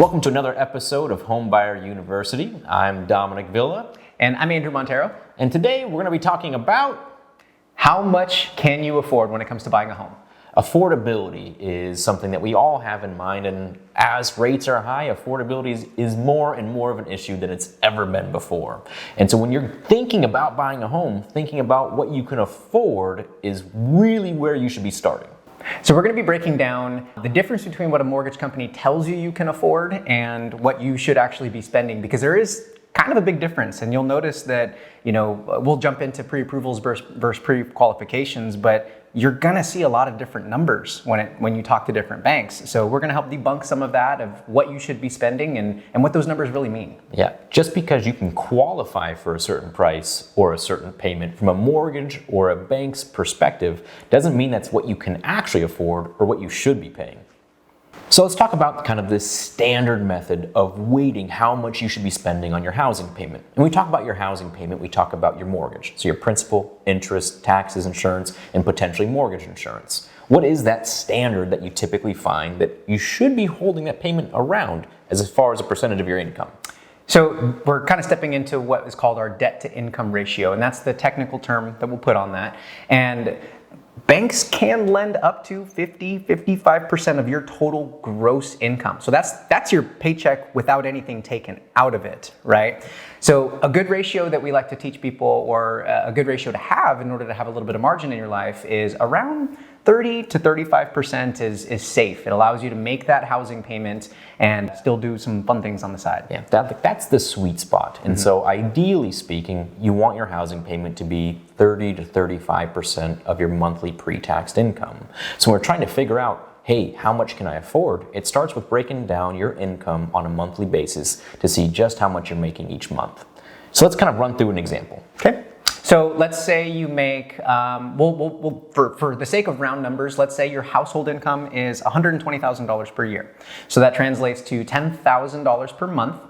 Welcome to another episode of Homebuyer University. I'm Dominic Villa. And I'm Andrew Montero. And today we're going to be talking about how much can you afford when it comes to buying a home? affordability is something that we all have in mind, and as rates are high, affordability is more and more of an issue than it's ever been before. And so when you're thinking about buying a home, thinking about what you can afford is really where you should be starting. So we're going to be breaking down the difference between what a mortgage company tells you can afford and what you should actually be spending, because there is kind of a big difference. And you'll notice that, we'll jump into pre-approvals versus pre-qualifications, but you're going to see a lot of different numbers when you talk to different banks. So we're going to help debunk some of that, of what you should be spending and what those numbers really mean. Yeah, just because you can qualify for a certain price or a certain payment from a mortgage or a bank's perspective doesn't mean that's what you can actually afford or what you should be paying. So let's talk about kind of this standard method of weighting how much you should be spending on your housing payment. And when we talk about your housing payment, we talk about your mortgage. So your principal, interest, taxes, insurance, and potentially mortgage insurance. What is that standard that you typically find that you should be holding that payment around as far as a percentage of your income? So we're kind of stepping into what is called our debt to income ratio, and that's the technical term that we'll put on that. And banks can lend up to 55% of your total gross income. So that's your paycheck without anything taken out of it, right? So a good ratio that we like to teach people, or a good ratio to have in order to have a little bit of margin in your life, is around 30 to 35% is safe. It allows you to make that housing payment and still do some fun things on the side. Yeah, that's the sweet spot. And so ideally speaking, you want your housing payment to be 30 to 35% of your monthly pre-taxed income. So we're trying to figure out, hey, how much can I afford? It starts with breaking down your income on a monthly basis to see just how much you're making each month. So let's kind of run through an example. Okay. So let's say you make, for the sake of round numbers, let's say your household income is $120,000 per year. So that translates to $10,000 per month.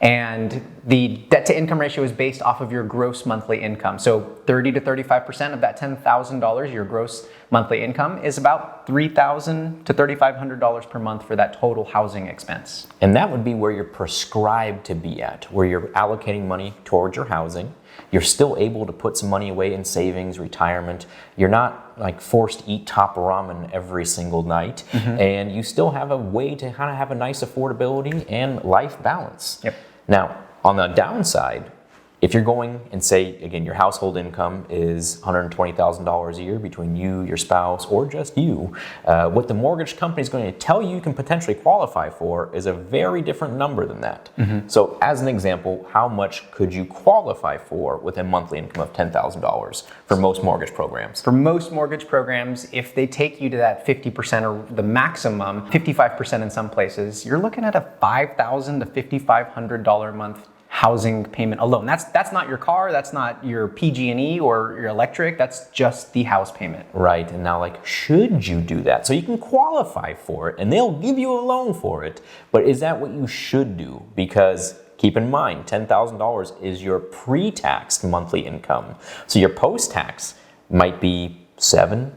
And the debt to income ratio is based off of your gross monthly income. So 30 to 35% of that $10,000, your gross monthly income, is about $3,000 to $3,500 per month for that total housing expense. And that would be where you're prescribed to be at, where you're allocating money towards your housing. You're still able to put some money away in savings, retirement. You're not like forced to eat top ramen every single night. And you still have a way to kind of have a nice affordability and life balance. Yep. Now, on the downside, if you're going and say, again, your household income is $120,000 a year between you, your spouse, or just you, what the mortgage company is going to tell you can potentially qualify for is a very different number than that. So as an example, how much could you qualify for with a monthly income of $10,000 for most mortgage programs? For most mortgage programs, if they take you to that 50% or the maximum, 55% in some places, you're looking at a $5,000 to $5,500 a month housing payment alone. That's not your car, that's not your PG&E or your electric, that's just the house payment. Right, and now should you do that? So you can qualify for it and they'll give you a loan for it, but is that what you should do? Because keep in mind, $10,000 is your pre-tax monthly income. So your post-tax might be $7,000,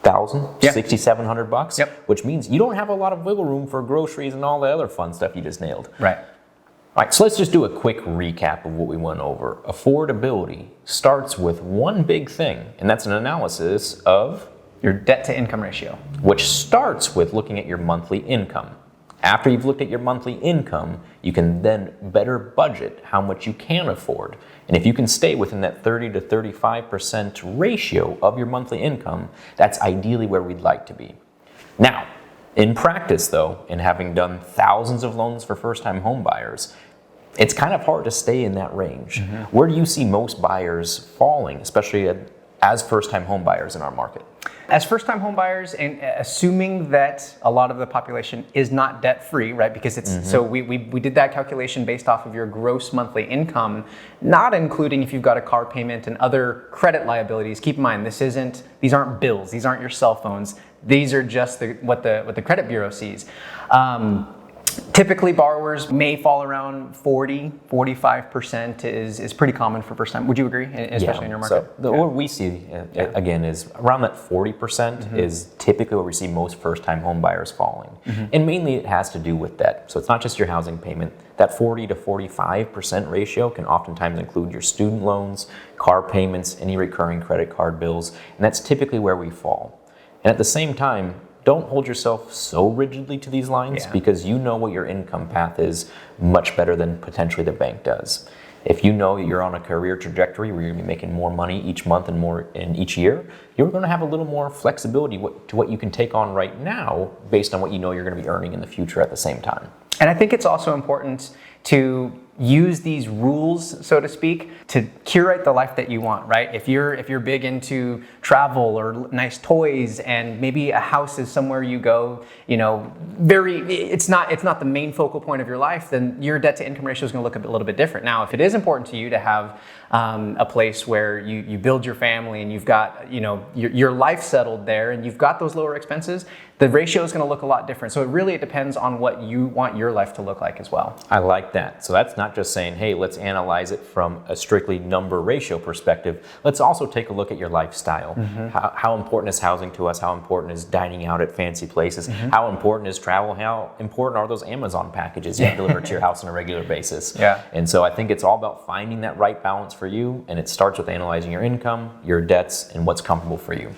$6,700, which means you don't have a lot of wiggle room for groceries and all the other fun stuff you just nailed. Right. All right, so let's just do a quick recap of what we went over. Affordability starts with one big thing, and that's an analysis of your debt to income ratio, which starts with looking at your monthly income. After you've looked at your monthly income, you can then better budget how much you can afford. And if you can stay within that 30 to 35% ratio of your monthly income, that's ideally where we'd like to be. Now, in practice, though, and having done thousands of loans for first-time home buyers, it's kind of hard to stay in that range. Where do you see most buyers falling, especially as first-time home buyers in our market? As first-time home buyers, and assuming that a lot of the population is not debt-free, right? Because it's so we did that calculation based off of your gross monthly income, not including if you've got a car payment and other credit liabilities. Keep in mind, these aren't bills, these aren't your cell phones. These are just what the credit bureau sees. Typically, borrowers may fall around 45% is pretty common for first time. Would you agree, especially in your market? So what we see, again, is around that 40% is typically where we see most first-time home buyers falling. And mainly it has to do with debt. So it's not just your housing payment. That 40 to 45% ratio can oftentimes include your student loans, car payments, any recurring credit card bills, and that's typically where we fall. And at the same time, don't hold yourself so rigidly to these lines because you know what your income path is much better than potentially the bank does. If you know you're on a career trajectory where you're going to be making more money each month and more in each year, you're going to have a little more flexibility to what you can take on right now based on what you know you're going to be earning in the future at the same time. And I think it's also important to use these rules, so to speak, to curate the life that you want, right? If you're big into travel or nice toys and maybe a house is somewhere you go, it's not the main focal point of your life, then your debt to income ratio is going to look a little bit different. Now, if it is important to you to have a place where you build your family and you've got, your life settled there and you've got those lower expenses, the ratio is going to look a lot different. So it depends on what you want your life to look like as well. I like that. So that's not just saying, hey, let's analyze it from a strictly number ratio perspective. Let's also take a look at your lifestyle. How important is housing to us? How important is dining out at fancy places? How important is travel? How important are those Amazon packages you have delivered to your house on a regular basis? And so I think it's all about finding that right balance for you, and it starts with analyzing your income, your debts, and what's comfortable for you.